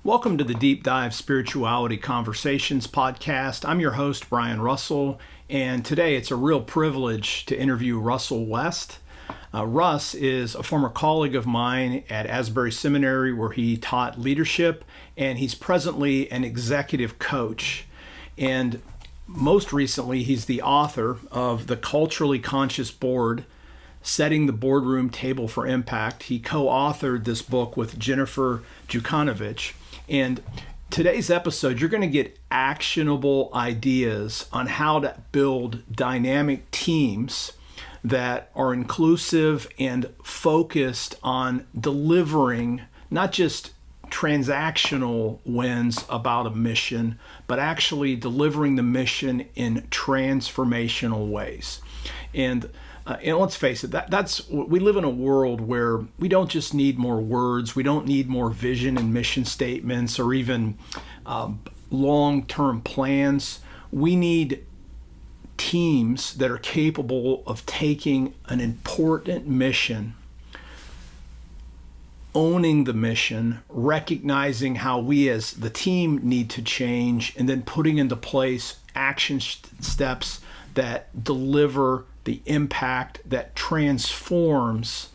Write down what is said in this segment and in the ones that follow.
Welcome to the Deep Dive Spirituality Conversations podcast. I'm your host, Brian Russell, and today it's a real privilege to interview Russell West. Russ is a former colleague of mine at Asbury Seminary where he taught leadership, and he's presently an executive coach. And most recently, he's the author of The Culturally Conscious Board, Setting the Boardroom Table for Impact. He co-authored this book with Jennifer Jukanovich. And today's episode, you're going to get actionable ideas on how to build dynamic teams that are inclusive and focused on delivering not just transactional wins about a mission, but actually delivering the mission in transformational ways. And let's face it, that's we live in a world where we don't just need more words, we don't need more vision and mission statements or even long-term plans. We need teams that are capable of taking an important mission, owning the mission, recognizing how we as the team need to change, and then putting into place action steps that deliver the impact that transforms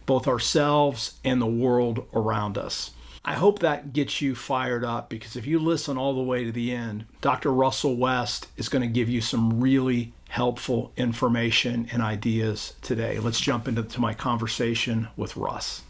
both ourselves and the world around us. I hope that gets you fired up, because if you listen all the way to the end, Dr. Russell West is going to give you some really helpful information and ideas today. Let's jump into my conversation with Russ.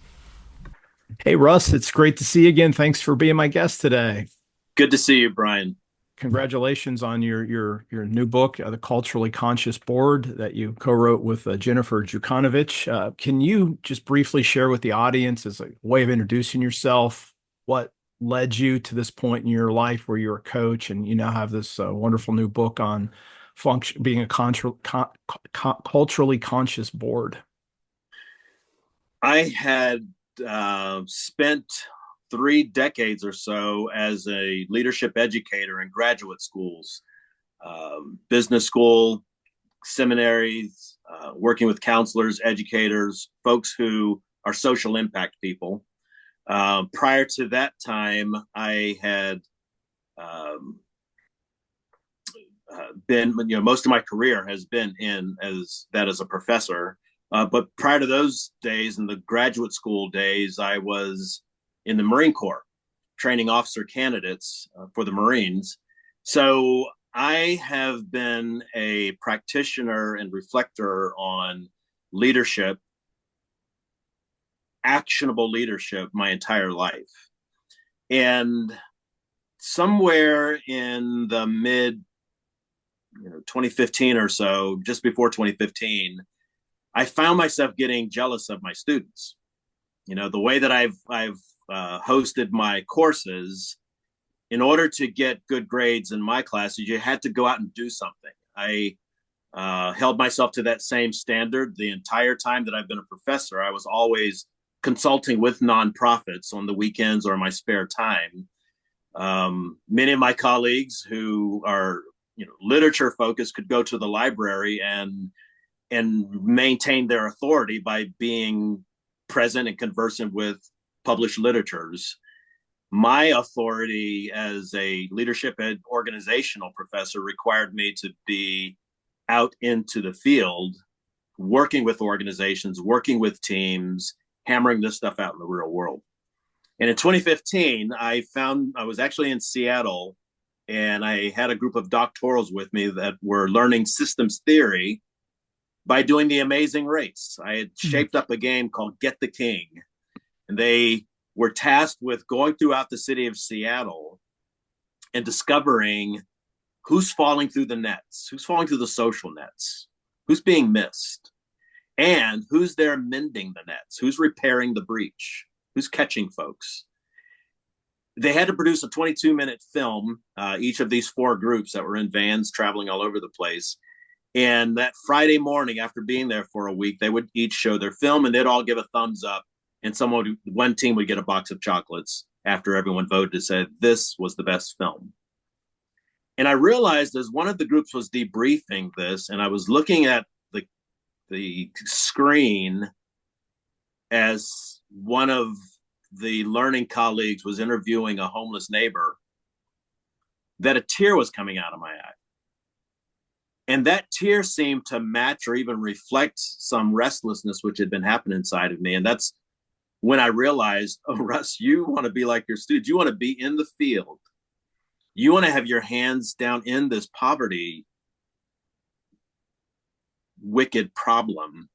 Hey, Russ, it's great to see you again. Thanks for being my guest today. Good to see you, Brian. Congratulations on your new book, The Culturally Conscious Board, that you co-wrote with Jennifer Jukanovich. Can you just briefly share with the audience, as a way of introducing yourself, what led you to this point in your life where you're a coach and you now have this wonderful new book on being a culturally conscious board? I had spent 3 decades or so as a leadership educator in graduate schools, business school, seminaries, working with counselors, educators, folks who are social impact people. Prior to that time, I had been, most of my career has been as a professor. But prior to those days, in the graduate school days, I was in the Marine Corps, training officer candidates for the Marines. So I have been a practitioner and reflector on leadership, actionable leadership, my entire life. And somewhere in the mid 2015 or so, just before 2015, I found myself getting jealous of my students. The way that I've hosted my courses, in order to get good grades in my classes, you had to go out and do something. I held myself to that same standard the entire time that I've been a professor. I was always consulting with nonprofits on the weekends or in my spare time. Many of my colleagues who are literature focused could go to the library and maintain their authority by being present and conversant with published literatures. My authority as a leadership and organizational professor required me to be out into the field, working with organizations, working with teams, hammering this stuff out in the real world. And in 2015, I was actually in Seattle, and I had a group of doctorals with me that were learning systems theory by doing The Amazing Race. I had shaped up a game called Get the King, and they were tasked with going throughout the city of Seattle and discovering who's falling through the nets, who's falling through the social nets, who's being missed, and who's there mending the nets, who's repairing the breach, who's catching folks. They had to produce a 22-minute film, each of these 4 groups that were in vans traveling all over the place. And that Friday morning, after being there for a week, they would each show their film, and they'd all give a thumbs up. And one team would get a box of chocolates after everyone voted to say this was the best film. And I realized as one of the groups was debriefing this, and I was looking at the screen as one of the learning colleagues was interviewing a homeless neighbor that a tear was coming out of my eye. And that tear seemed to match or even reflect some restlessness which had been happening inside of me. And that's when I realized, oh, Russ, you want to be like your students. You want to be in the field. You want to have your hands down in this poverty, wicked problem.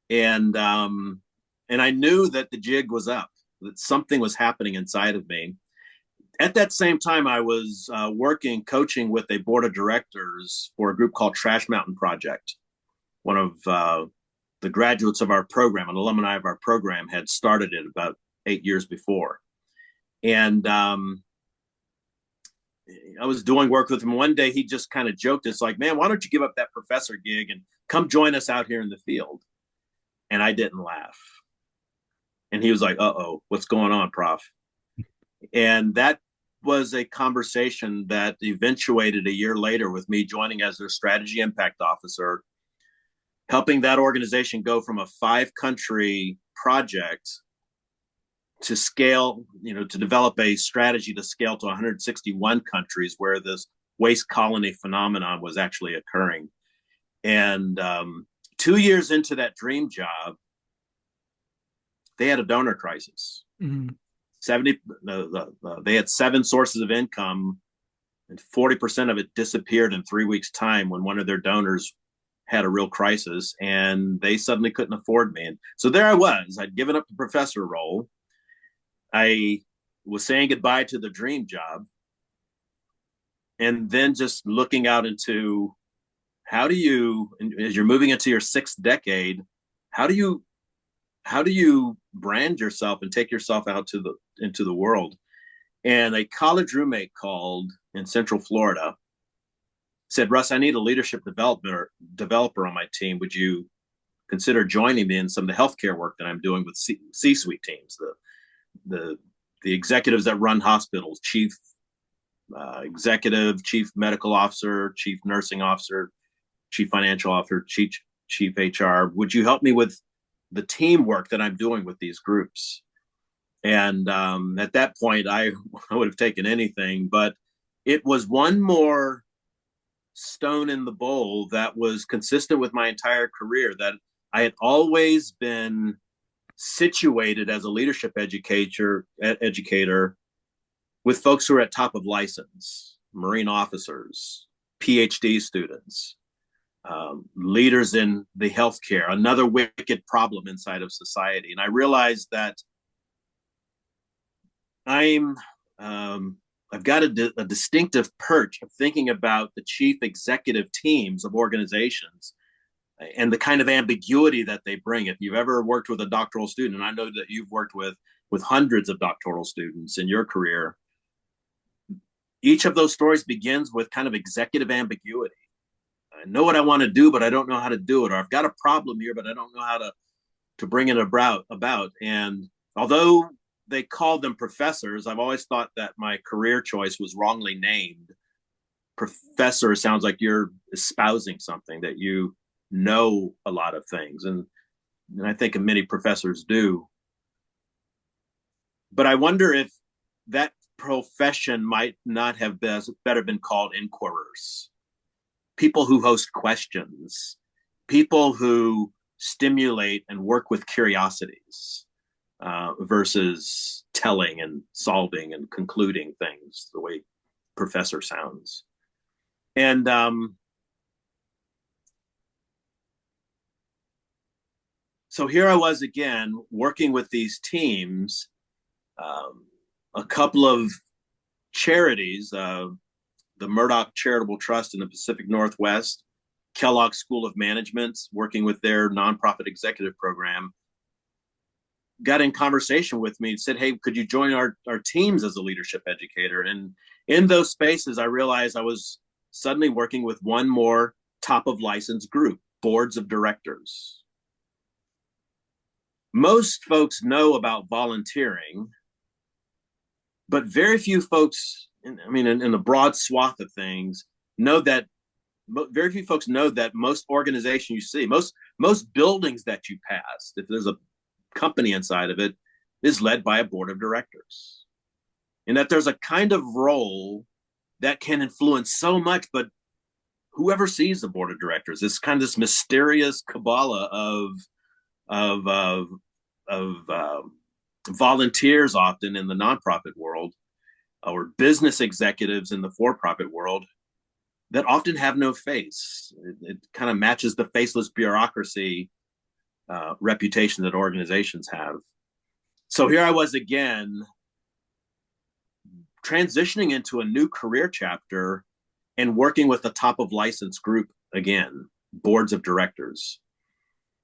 And I knew that the jig was up, that something was happening inside of me. At that same time, I was coaching with a board of directors for a group called Trash Mountain Project. One of the graduates of our program, an alumni of our program, had started it about 8 years before. And I was doing work with him. One day he just kind of joked, it's like, man, why don't you give up that professor gig and come join us out here in the field? And I didn't laugh. And he was like, uh-oh, what's going on, Prof? And that was a conversation that eventuated a year later with me joining as their strategy impact officer, helping that organization go from a 5-country project to scale, to develop a strategy to scale to 161 countries where this waste colony phenomenon was actually occurring. And 2 years into that dream job, they had a donor crisis. Mm-hmm. They had 7 sources of income, and 40% of it disappeared in 3 weeks' time when one of their donors had a real crisis, and they suddenly couldn't afford me. And so there I was. I'd given up the professor role. I was saying goodbye to the dream job, and then just looking out into how do you, as you're moving into your 6th decade, how do you brand yourself and take yourself out into the world? And a college roommate called in Central Florida, said, Russ, I need a leadership developer on my team. Would you consider joining me in some of the healthcare work that I'm doing with C-suite teams, the executives that run hospitals, chief executive, chief medical officer, chief nursing officer, chief financial officer, chief HR. Would you help me with the teamwork that I'm doing with these groups? And at that point, I would have taken anything, but it was one more stone in the bowl that was consistent with my entire career, that I had always been situated as a leadership educator with folks who are at top of license, Marine officers, PhD students, leaders in the healthcare, another wicked problem inside of society. And I realized that I've got a distinctive perch of thinking about the chief executive teams of organizations and the kind of ambiguity that they bring. If you've ever worked with a doctoral student, and I know that you've worked with hundreds of doctoral students in your career, each of those stories begins with kind of executive ambiguity. I know what I want to do, but I don't know how to do it. Or I've got a problem here, but I don't know how to bring it about. And although they called them professors, I've always thought that my career choice was wrongly named. Professor sounds like you're espousing something, that you know a lot of things. And I think many professors do. But I wonder if that profession might not have better been called inquirers. People who host questions, people who stimulate and work with curiosities. Versus telling and solving and concluding things the way professor sounds. And so here I was again, working with these teams, a couple of charities, the Murdoch Charitable Trust in the Pacific Northwest, Kellogg School of Management, working with their nonprofit executive program, got in conversation with me and said, hey, could you join our teams as a leadership educator? And in those spaces, I realized I was suddenly working with one more top of license group, boards of directors. Most folks know about volunteering, but very few folks, in the broad swath of things, know that very few folks know that most organizations you see, most buildings that you pass, if there's a company inside of it, is led by a board of directors, and that there's a kind of role that can influence so much, but whoever sees the board of directors, it's kind of this mysterious Kabbalah of volunteers, often in the nonprofit world, or business executives in the for-profit world, that often have no face. It kind of matches the faceless bureaucracy reputation that organizations have. So here I was again, transitioning into a new career chapter and working with a top of license group again, boards of directors.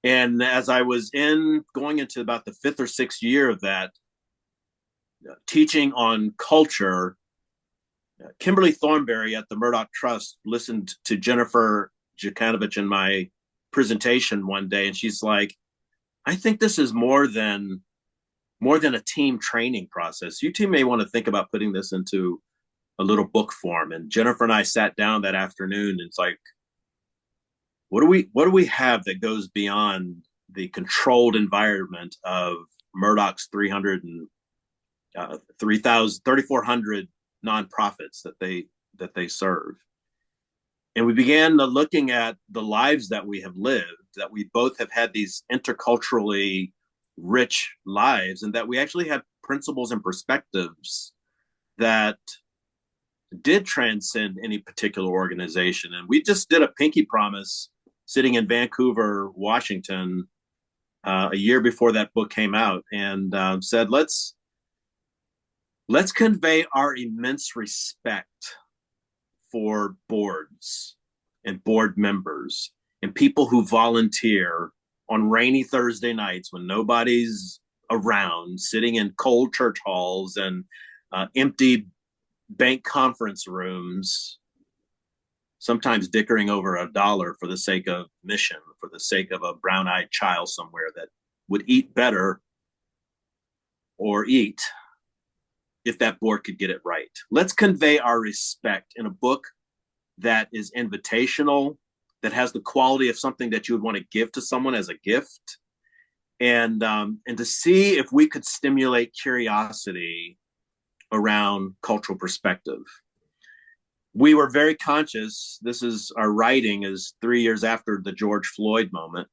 And as I was going into about the 5th or 6th year of that, teaching on culture, Kimberly Thornberry at the Murdoch Trust listened to Jennifer Jakanovich in my presentation one day, and she's like, I think this is more than a team training process. You two may want to think about putting this into a little book form. And Jennifer and I sat down that afternoon, and it's like, what do we have that goes beyond the controlled environment of Murdoch's 3,400 nonprofits that they serve? And we began looking at the lives that we have lived, that we both have had these interculturally rich lives, and that we actually have principles and perspectives that did transcend any particular organization. And we just did a pinky promise sitting in Vancouver, Washington, a year before that book came out, and said, let's convey our immense respect for boards and board members and people who volunteer on rainy Thursday nights when nobody's around, sitting in cold church halls and empty bank conference rooms, sometimes dickering over $1 for the sake of mission, for the sake of a brown-eyed child somewhere that would eat better or eat if that board could get it right. Let's convey our respect in a book that is invitational, that has the quality of something that you would want to give to someone as a gift, and to see if we could stimulate curiosity around cultural perspective. We were very conscious. Our writing is 3 years after the George Floyd moment.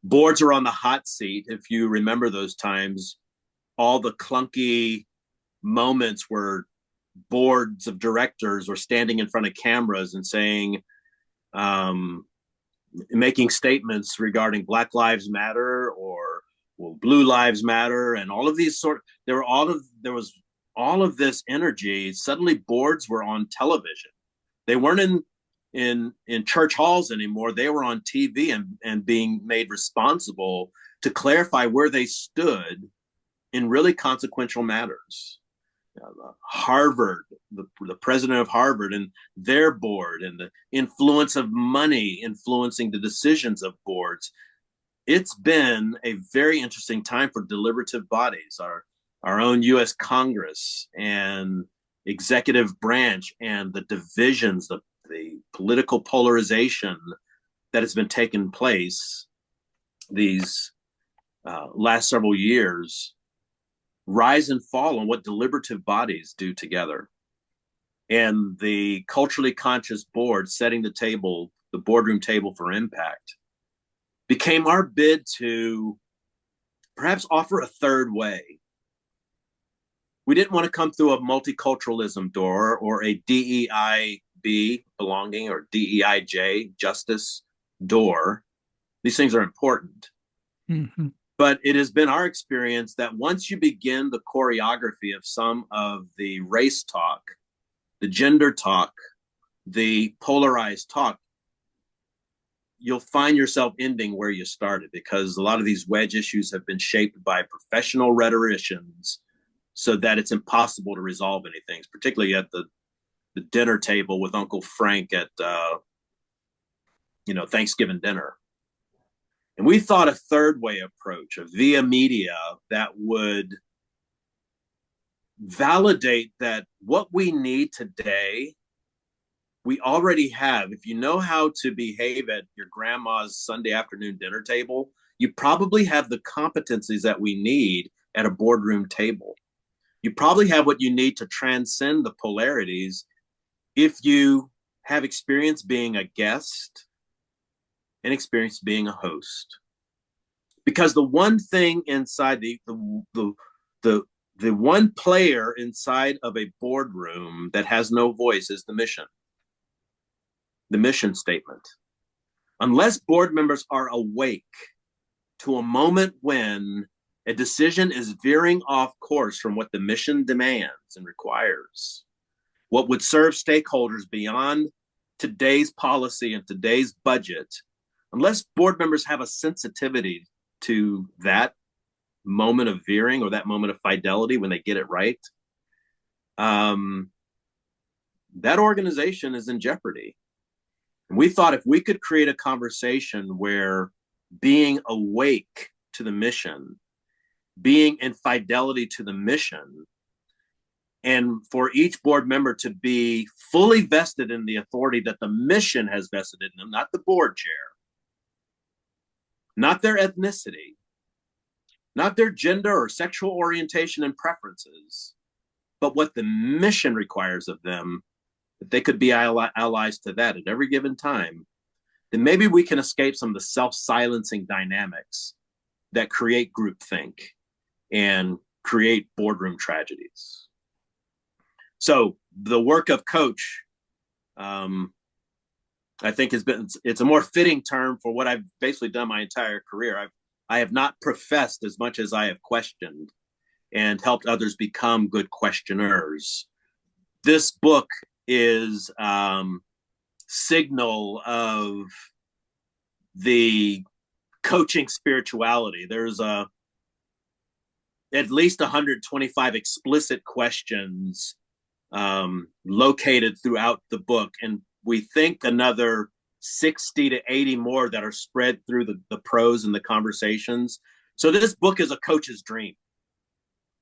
Boards are on the hot seat. If you remember those times, all the clunky moments where boards of directors were standing in front of cameras and saying, making statements regarding Black Lives Matter or Blue Lives Matter, and all of these there was all of this energy. Suddenly boards were on television. They weren't in church halls anymore. They were on TV and being made responsible to clarify where they stood in really consequential matters. Harvard, the president of Harvard and their board, and the influence of money influencing the decisions of boards. It's been a very interesting time for deliberative bodies, our own U.S. Congress and executive branch, and the divisions, the political polarization that has been taking place these last several years, rise and fall on what deliberative bodies do together. And the culturally conscious board setting the table, the boardroom table for impact, became our bid to perhaps offer a third way. We didn't want to come through a multiculturalism door or a DEIB, belonging, or DEIJ, justice door. These things are important. Mm-hmm. But it has been our experience that once you begin the choreography of some of the race talk, the gender talk, the polarized talk, you'll find yourself ending where you started, because a lot of these wedge issues have been shaped by professional rhetoricians so that it's impossible to resolve anything, particularly at the dinner table with Uncle Frank at Thanksgiving dinner. And we thought a third way approach, a via media, that would validate that what we need today, we already have. If you know how to behave at your grandma's Sunday afternoon dinner table, you probably have the competencies that we need at a boardroom table. You probably have what you need to transcend the polarities if you have experience being a guest and experience being a host. Because the one thing inside the one player inside of a boardroom that has no voice is the mission statement. Unless board members are awake to a moment when a decision is veering off course from what the mission demands and requires, what would serve stakeholders beyond today's policy and today's budget, unless board members have a sensitivity to that moment of veering or that moment of fidelity when they get it right, that organization is in jeopardy. And we thought if we could create a conversation where being awake to the mission, being in fidelity to the mission, and for each board member to be fully vested in the authority that the mission has vested in them, not the board chair, not their ethnicity, not their gender or sexual orientation and preferences, but what the mission requires of them, that they could be allies to that at every given time, then maybe we can escape some of the self-silencing dynamics that create groupthink and create boardroom tragedies. So the work of coach, I think it's a more fitting term for what I've basically done my entire career. I have not professed as much as I have questioned and helped others become good questioners. This book is signal of the coaching spirituality. There's at least 125 explicit questions located throughout the book, and we think another 60 to 80 more that are spread through the prose and the conversations. So this book is a coach's dream.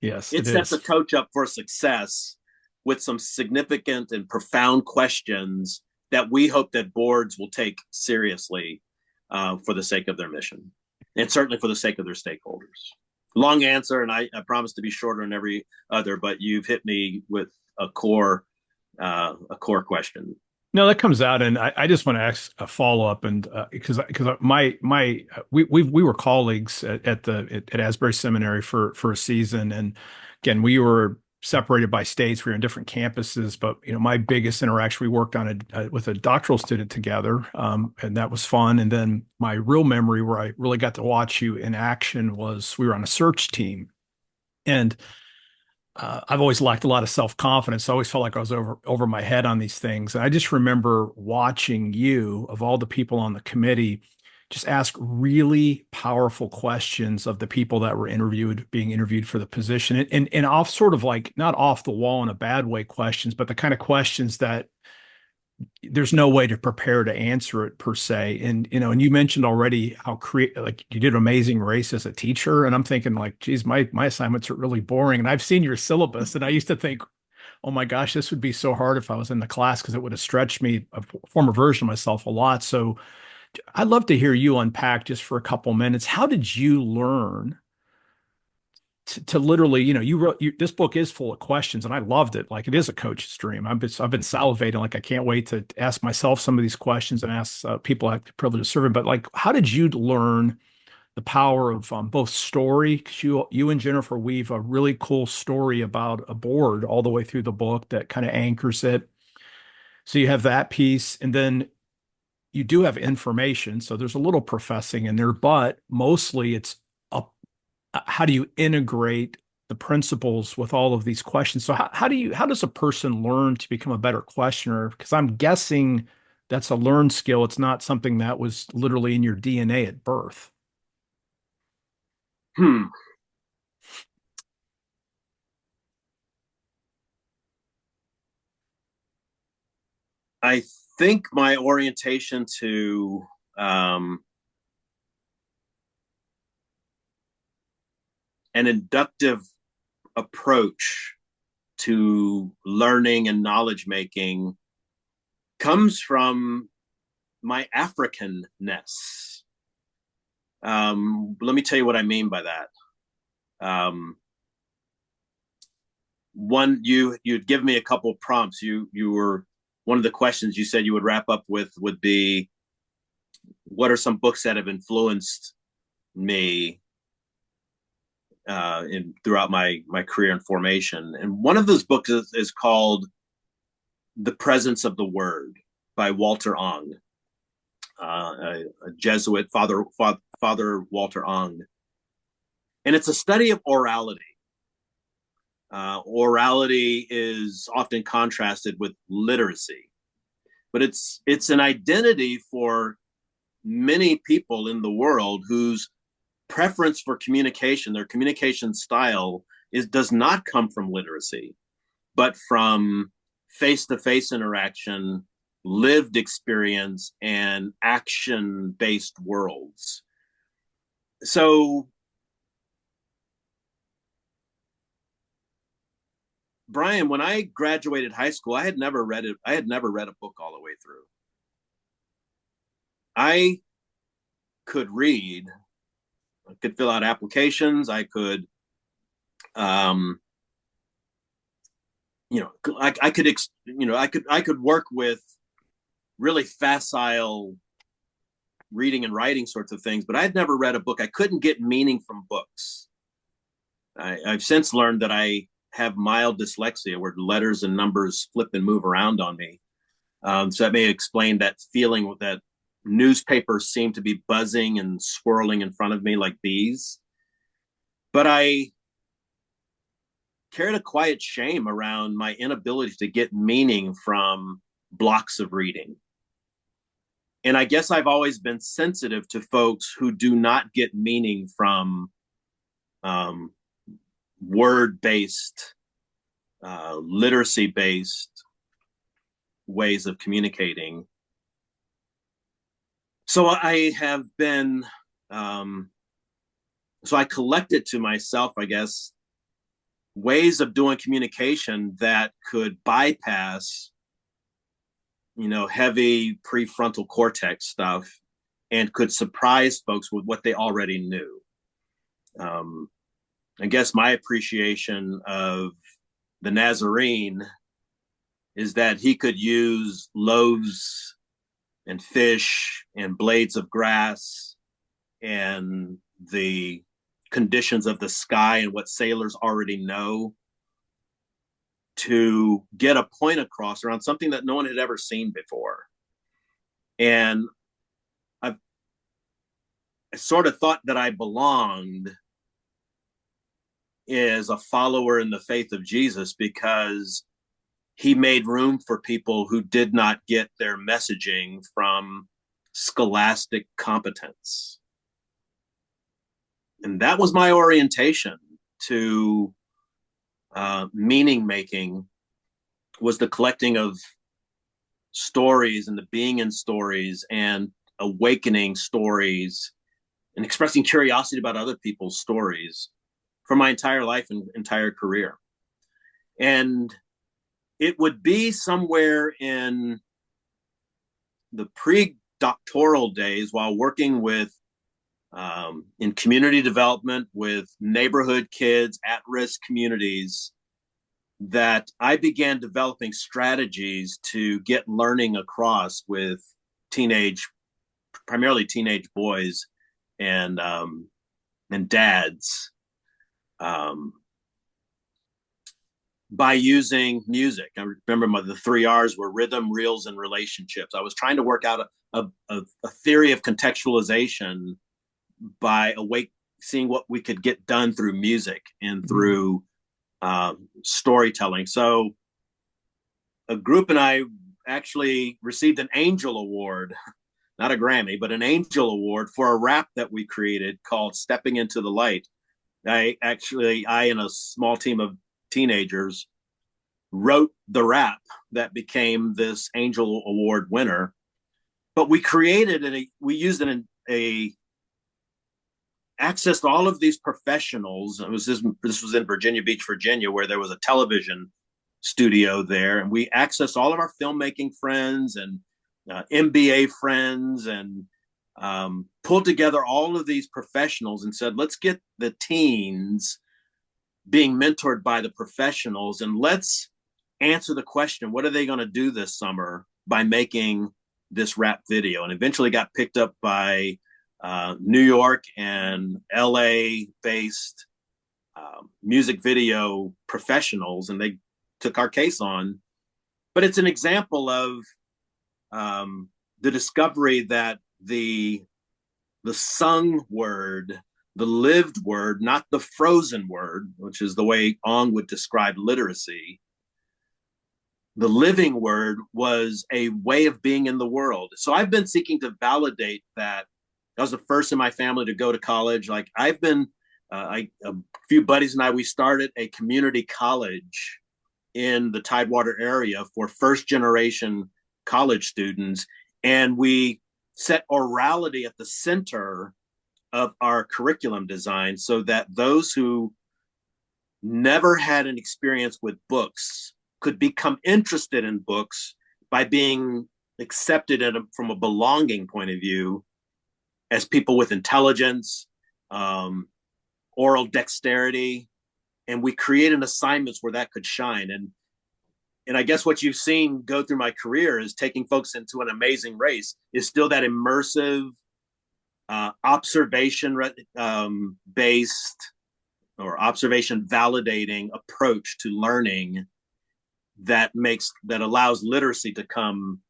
Yes, it sets a coach up for success with some significant and profound questions that we hope that boards will take seriously for the sake of their mission, and certainly for the sake of their stakeholders. Long answer, and I promise to be shorter than every other, but you've hit me with a core question. No, that comes out, and I just want to ask a follow up, and because we were colleagues at Asbury Seminary for a season, and again we were separated by states. We were in different campuses, but my biggest interaction, we worked on with a doctoral student together, and that was fun. And then my real memory, where I really got to watch you in action, was we were on a search team, and I've always lacked a lot of self-confidence. I always felt like I was over my head on these things. And I just remember watching you, of all the people on the committee, just ask really powerful questions of the people that were being interviewed for the position. And off sort of like, not off the wall in a bad way questions, but the kind of questions that there's no way to prepare to answer it per se. And you mentioned already how like you did Amazing Race as a teacher, and I'm thinking like, geez, my assignments are really boring. And I've seen your syllabus, and I used to think, oh my gosh, this would be so hard if I was in the class, because it would have stretched me, a former version of myself, a lot. So I'd love to hear you unpack just for a couple minutes. How did you learn to literally, you wrote this book is full of questions, and I loved it. Like, it is a coach's dream. I've been salivating. Like, I can't wait to ask myself some of these questions and ask people I have the privilege of serving. But like, how did you learn the power of both story? Because you and Jennifer weave a really cool story about a board all the way through the book that kind of anchors it. So you have that piece, and then you do have information. So there's a little professing in there, but mostly it's how do you integrate the principles with all of these questions? So how does a person learn to become a better questioner? Because I'm guessing that's a learned skill. It's not something that was literally in your DNA at birth. I think my orientation to an inductive approach to learning and knowledge making comes from my Africanness. Let me tell you what I mean by that. Um, One, you'd give me a couple of prompts. You were one of the questions you said you would wrap up with would be, what are some books that have influenced me in throughout my career and formation? And one of those books is called The Presence of the Word by Walter Ong, a Jesuit, Father Walter Ong. And it's a study of orality. Orality is often contrasted with literacy, but it's an identity for many people in the world whose preference for communication, their communication style, does not come from literacy, but from face-to-face interaction, lived experience, and action-based worlds. So, Brian, when I graduated high school, I had never read it. I had never read a book all the way through. I could read. I could fill out applications. I could, um, I could, I could work with really facile reading and writing sorts of things, but I'd never read a book. I couldn't get meaning from books. I've since learned that I have mild dyslexia where letters and numbers flip and move around on me. So that may explain that feeling that newspapers seem to be buzzing and swirling in front of me like bees. But I carried a quiet shame around my inability to get meaning from blocks of reading. And I guess I've always been sensitive to folks who do not get meaning from word-based, literacy-based ways of communicating. So I have been, so I collected to myself, I guess, ways of doing communication that could bypass, heavy prefrontal cortex stuff and could surprise folks with what they already knew. I guess my appreciation of the Nazarene is that he could use loaves and fish and blades of grass and the conditions of the sky and what sailors already know to get a point across around something that no one had ever seen before. And I sort of thought that I belonged as a follower in the faith of Jesus because he made room for people who did not get their messaging from scholastic competence. And that was my orientation to meaning making, was the collecting of stories and the being in stories and awakening stories and expressing curiosity about other people's stories for my entire life and entire career. And it would be somewhere in the pre-doctoral days while working with in community development with neighborhood kids, at-risk communities, that I began developing strategies to get learning across with primarily teenage boys and dads, by using music. I remember the 3 R's were rhythm, reels, and relationships. I was trying to work out a theory of contextualization by seeing what we could get done through music and through storytelling. So a group and I actually received an Angel Award, not a Grammy, but an Angel Award for a rap that we created called Stepping Into the Light. I and a small team of teenagers wrote the rap that became this Angel Award winner. But we created we used accessed all of these professionals. This was in Virginia Beach, Virginia, where there was a television studio there, and we accessed all of our filmmaking friends and MBA friends and pulled together all of these professionals and said, let's get the teens being mentored by the professionals, and let's answer the question, what are they going to do this summer by making this rap video? And eventually got picked up by New York and LA based music video professionals, and they took our case on. But it's an example of the discovery that the sung word, the lived word, not the frozen word, which is the way Ong would describe literacy, the living word was a way of being in the world. So I've been seeking to validate that. I was the first in my family to go to college. Like I've been, a few buddies and I, we started a community college in the Tidewater area for first generation college students. And we set orality at the center of our curriculum design so that those who never had an experience with books could become interested in books by being accepted from a belonging point of view as people with intelligence, oral dexterity. And we created assignments where that could shine. And I guess what you've seen go through my career is taking folks into an amazing race is still that immersive, observation based or observation validating approach to learning that allows literacy to come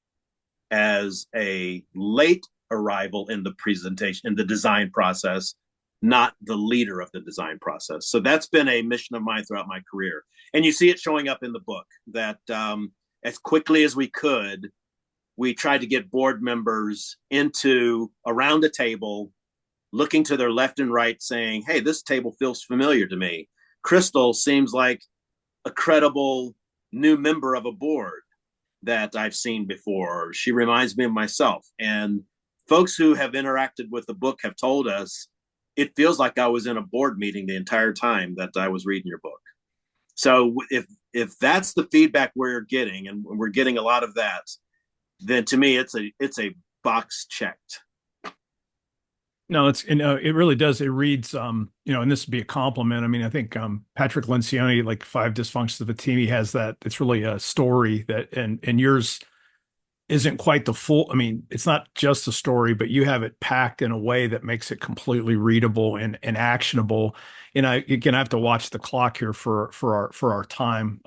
as a late arrival in the presentation, in the design process, not the leader of the design process. So that's been a mission of mine throughout my career. And you see it showing up in the book that as quickly as we could, we tried to get board members into around a table, looking to their left and right saying, hey, this table feels familiar to me. Crystal seems like a credible new member of a board that I've seen before. She reminds me of myself. And folks who have interacted with the book have told us, it feels like I was in a board meeting the entire time that I was reading your book. So if that's the feedback we're getting, and we're getting a lot of that, then to me, it's a box checked. No, it really does. It reads, and this would be a compliment. I mean, I think Patrick Lencioni, like Five Dysfunctions of a Team, he has that. It's really a story that, and yours isn't quite the full. I mean, it's not just a story, but you have it packed in a way that makes it completely readable and actionable. And I have to watch the clock here for our time.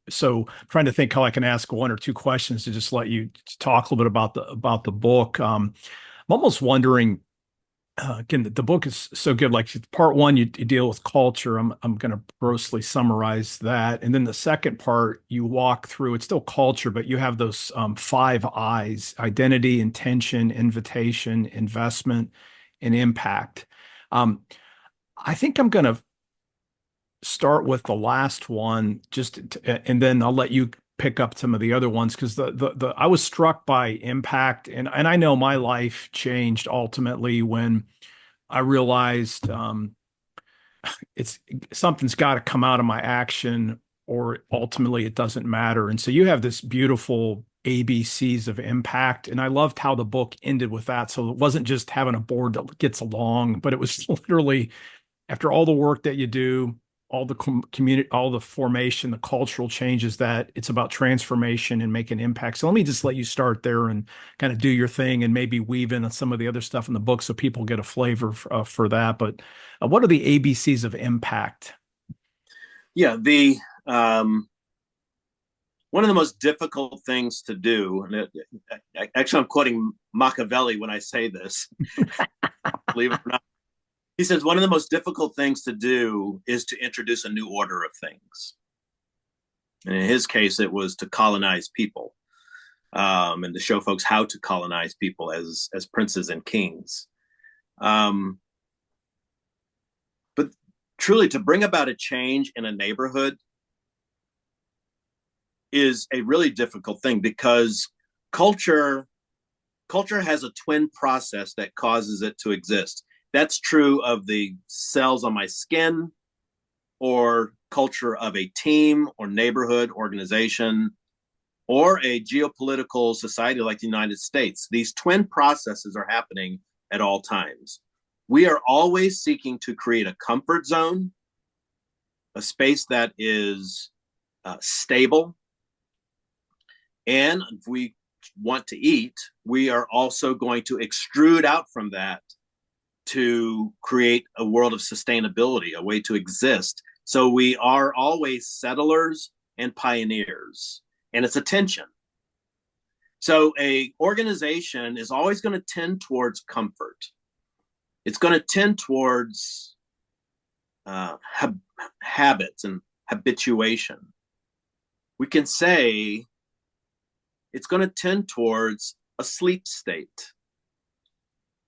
So trying to think how I can ask one or two questions to just let you talk a little bit about the book. I'm almost wondering. Again, the book is so good. Like part one, you deal with culture. I'm going to grossly summarize that, and then the second part, you walk through. It's still culture, but you have those five I's: identity, intention, invitation, investment, and impact. Um, I think I'm going to start with the last one, and then I'll let you pick up some of the other ones because the I was struck by impact, and I know my life changed ultimately when I realized it's something's got to come out of my action, or ultimately it doesn't matter. And so you have this beautiful ABCs of impact, and I loved how the book ended with that. So it wasn't just having a board that gets along, but it was literally after all the work that you do, all the community, all the formation, the cultural changes, that it's about transformation and making impact. So let me just let you start there and kind of do your thing and maybe weave in some of the other stuff in the book so people get a flavor for that. But what are the ABCs of impact? Yeah, the one of the most difficult things to do, and actually I'm quoting Machiavelli when I say this, believe it or not. He says one of the most difficult things to do is to introduce a new order of things. And in his case, it was to colonize people, and to show folks how to colonize people as princes and kings. But truly, to bring about a change in a neighborhood is a really difficult thing, because culture has a twin process that causes it to exist. That's true of the cells on my skin, or culture of a team or neighborhood organization, or a geopolitical society like the United States. These twin processes are happening at all times. We are always seeking to create a comfort zone, a space that is stable. And if we want to eat, we are also going to extrude out from that to create a world of sustainability, a way to exist. So we are always settlers and pioneers, and it's a tension. So a organization is always going to tend towards comfort. It's going to tend towards habits and habituation. We can say it's going to tend towards a sleep state.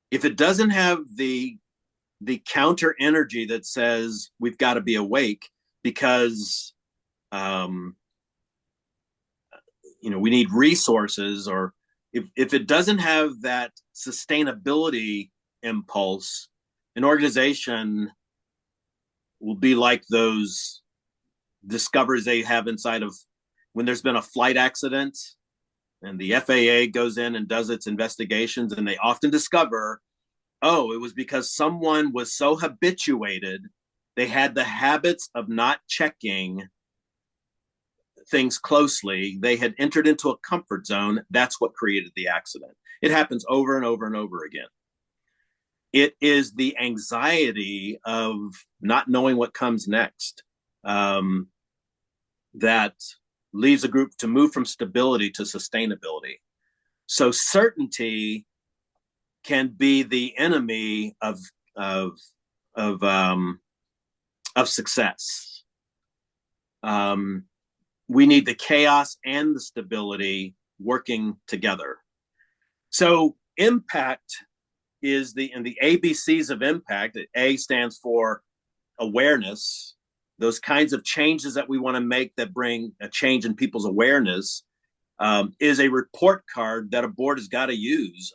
If it doesn't have the counter energy that says we've got to be awake because we need resources, or if it doesn't have that sustainability impulse, an organization will be like those discoveries they have inside of when there's been a flight accident and the FAA goes in and does its investigations, and they often discover, oh, it was because someone was so habituated, they had the habits of not checking things closely. They had entered into a comfort zone. That's what created the accident. It happens over and over and over again. It is the anxiety of not knowing what comes next that leaves a group to move from stability to sustainability. So certainty can be the enemy of success. We need the chaos and the stability working together. So impact is in the ABCs of impact. A stands for awareness. Those kinds of changes that we want to make that bring a change in people's awareness is a report card that a board has got to use.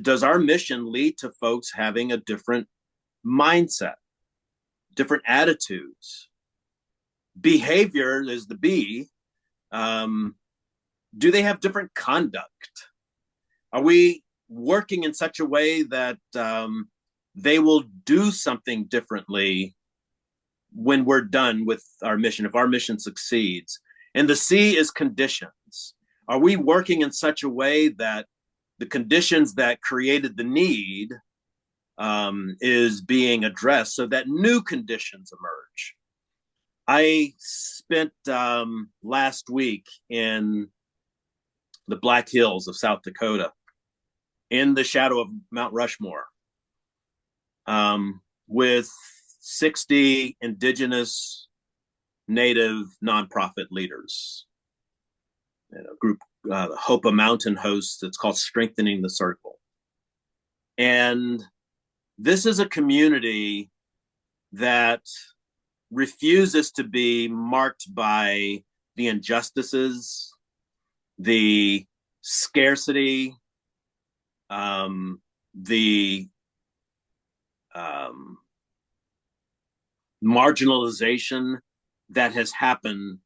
Does our mission lead to folks having a different mindset, different attitudes? Behavior is the B. Do they have different conduct? Are we working in such a way that they will do something differently when we're done with our mission, if our mission succeeds? And the C is conditions. Are we working in such a way that the conditions that created the need is being addressed so that new conditions emerge? I spent last week in the Black Hills of South Dakota, in the shadow of Mount Rushmore, with 60 indigenous native nonprofit leaders. A group, Hopa Mountain hosts, it's called Strengthening the Circle. And this is a community that refuses to be marked by the injustices, the scarcity, the marginalization that has happened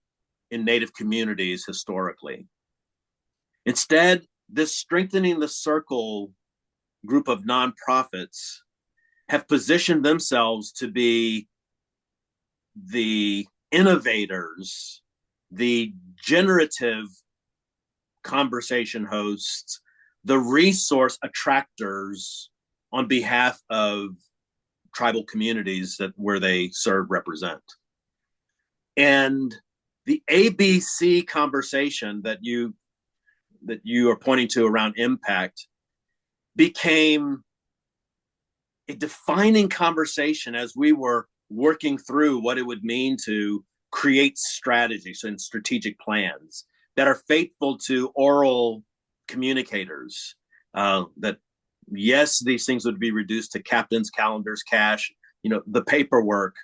in Native communities historically. Instead, this Strengthening the Circle group of nonprofits have positioned themselves to be the innovators, the generative conversation hosts, the resource attractors on behalf of tribal communities where they serve, represent. And the ABC conversation that you are pointing to around impact became a defining conversation as we were working through what it would mean to create strategies and strategic plans that are faithful to oral communicators. That yes, these things would be reduced to captains' calendars, cash, the paperwork,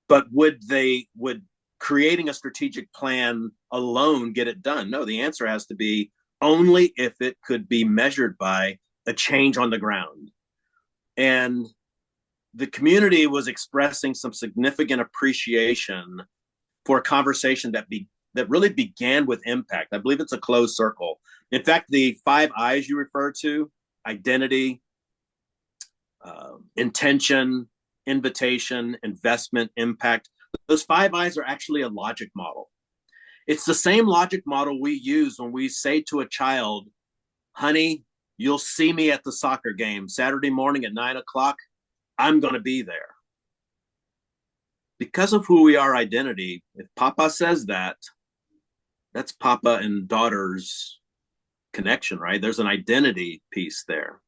but would creating a strategic plan alone get it done? No, the answer has to be only if it could be measured by a change on the ground. And the community was expressing some significant appreciation for a conversation that really began with impact. I believe it's a closed circle. In fact, the 5 I's you refer to, identity, intention, invitation, investment, impact. Those 5 I's are actually a logic model. It's the same logic model we use when we say to a child, honey, you'll see me at the soccer game Saturday morning at 9 o'clock. I'm going to be there. Because of who we are identity, if Papa says that, that's Papa and daughter's connection, right? There's an identity piece there.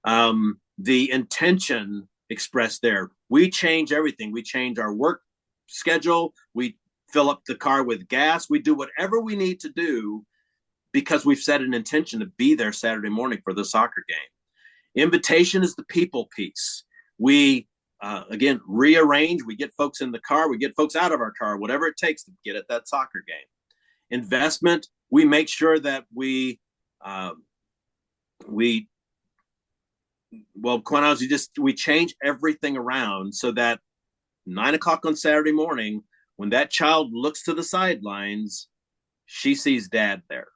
The intention expressed there. We change everything. We change our work schedule. We fill up the car with gas. We do whatever we need to do because we've set an intention to be there Saturday morning for the soccer game. Invitation is the people piece. We, again, rearrange. We get folks in the car. We get folks out of our car, whatever it takes to get at that soccer game. Investment, we make sure that we quite honestly, we change everything around so that 9 o'clock on Saturday morning, when that child looks to the sidelines, she sees dad there.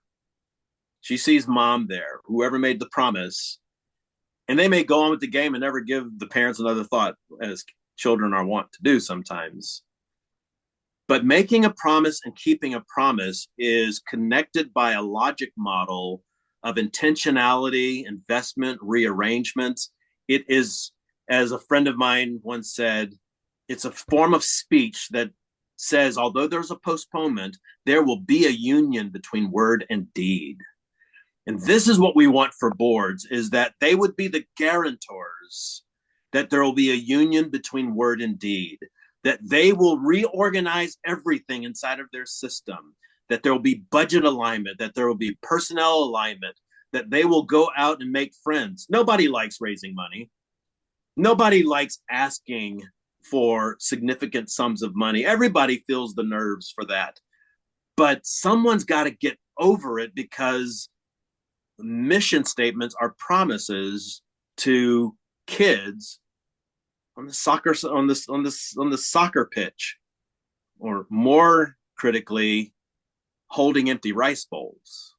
She sees mom there, whoever made the promise. And they may go on with the game and never give the parents another thought, as children are wont to do sometimes. But making a promise and keeping a promise is connected by a logic model of intentionality, investment, rearrangement. It is, as a friend of mine once said, it's a form of speech that says, although there's a postponement, there will be a union between word and deed. And this is what we want for boards, is that they would be the guarantors that there will be a union between word and deed, that they will reorganize everything inside of their system, that there will be budget alignment, that there will be personnel alignment, that they will go out and make friends. Nobody likes raising money. Nobody likes asking for significant sums of money. Everybody feels the nerves for that. But someone's got to get over it, because mission statements are promises to kids on the soccer pitch, or more critically, holding empty rice bowls.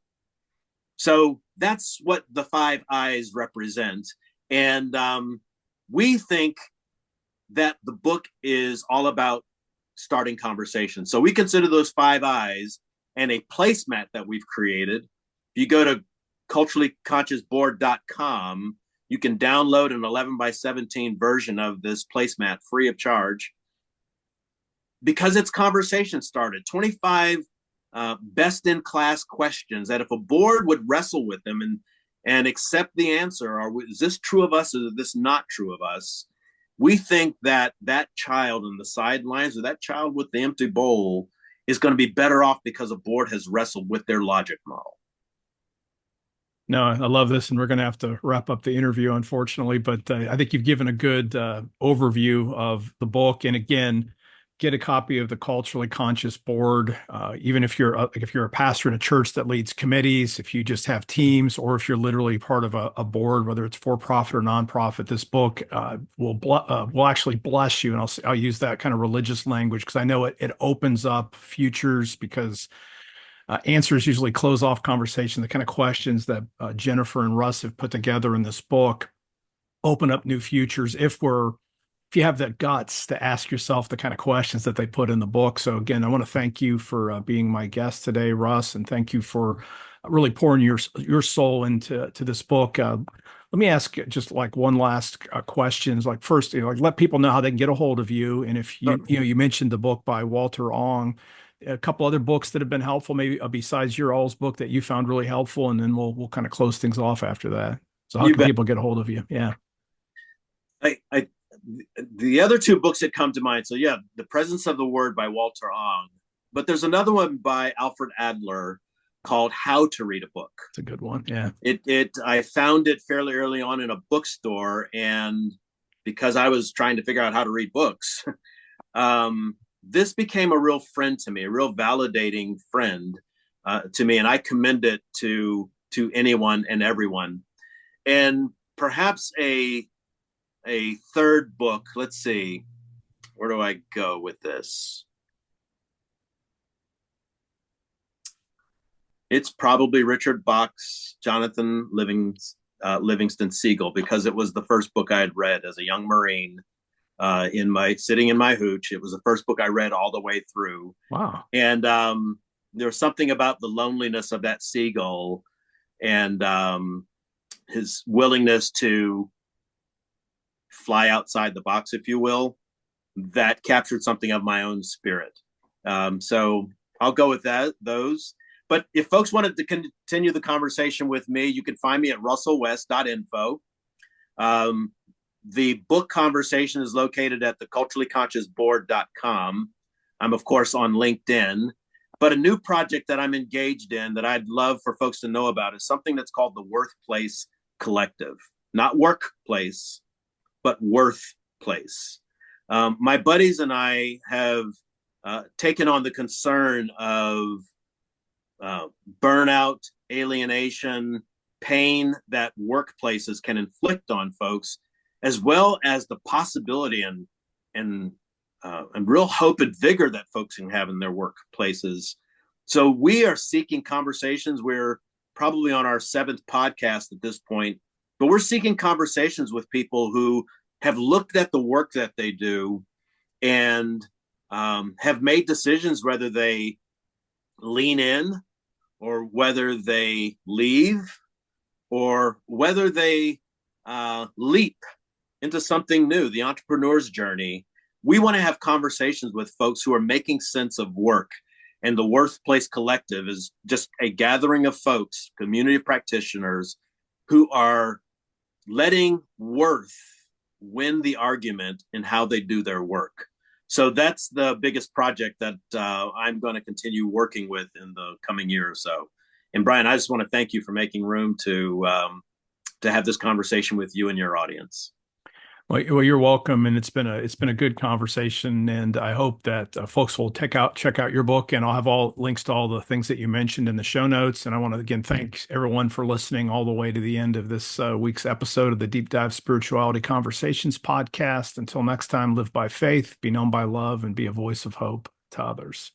So that's what the 5 I's represent. And we think that the book is all about starting conversations. So we consider those 5 I's and a placemat that we've created. If you go to culturallyconsciousboard.com, you can download an 11x17 version of this placemat free of charge, because it's conversation started. 25 best in class questions that if a board would wrestle with them and accept the answer, is this true of us, or is this not true of us? We think that that child on the sidelines, or that child with the empty bowl, is going to be better off because a board has wrestled with their logic model. No, I love this, and we're going to have to wrap up the interview, unfortunately, but I think you've given a good overview of the book. And again, get a copy of the Culturally Conscious Board. Even if you're a pastor in a church that leads committees, if you just have teams, or if you're literally part of a board, whether it's for profit or nonprofit, this book will actually bless you. And I'll use that kind of religious language, because I know it opens up futures, because answers usually close off conversation. The kind of questions that Jennifer and Russ have put together in this book open up new futures if you have the guts to ask yourself the kind of questions that they put in the book. So again, I want to thank you for being my guest today, Russ, and thank you for really pouring your soul into this book. Let me ask just like one last question. Like first, let people know how they can get a hold of you. And if you mentioned the book by Walter Ong, a couple other books that have been helpful, maybe besides your all's book that you found really helpful, and then we'll kind of close things off after that. So how can people get a hold of you? Yeah. The other 2 books that come to mind. So yeah, The Presence of the Word by Walter Ong, but there's another one by Alfred Adler called How to Read a Book. It's a good one. Yeah. I found it fairly early on in a bookstore, and because I was trying to figure out how to read books, this became a real friend to me, a real validating friend to me, and I commend it to anyone and everyone. And perhaps a third book. Let's see, where do I go with this? It's probably Richard Bach's Jonathan Livingston Seagull because it was the first book I had read as a young Marine in my sitting in my hooch. It was the first book I read all the way through. Wow. And there was something about the loneliness of that seagull and his willingness to fly outside the box, if you will, that captured something of my own spirit. So I'll go with those. But if folks wanted to continue the conversation with me, you can find me at russellwest.info. The book conversation is located at theculturallyconsciousboard.com. I'm, of course, on LinkedIn. But a new project that I'm engaged in that I'd love for folks to know about is something that's called the Worthplace Collective. Not workplace, but worthplace. My buddies and I have taken on the concern of burnout, alienation, pain that workplaces can inflict on folks, as well as the possibility and real hope and vigor that folks can have in their workplaces. So we are seeking conversations. We're probably on our 7th podcast at this point, but we're seeking conversations with people who have looked at the work that they do and have made decisions whether they lean in or whether they leave or whether they leap into something new, the entrepreneur's journey. We want to have conversations with folks who are making sense of work. And the Worthplace Collective is just a gathering of folks, community practitioners, who are letting worth win the argument in how they do their work. So that's the biggest project that I'm going to continue working with in the coming year or so. And Brian, I just want to thank you for making room to have this conversation with you and your audience. Well, you're welcome, and it's been a good conversation, and I hope that folks will check out your book, and I'll have all links to all the things that you mentioned in the show notes. And I want to again thank everyone for listening all the way to the end of this week's episode of the Deep Dive Spirituality Conversations podcast. Until next time, live by faith, be known by love, and be a voice of hope to others.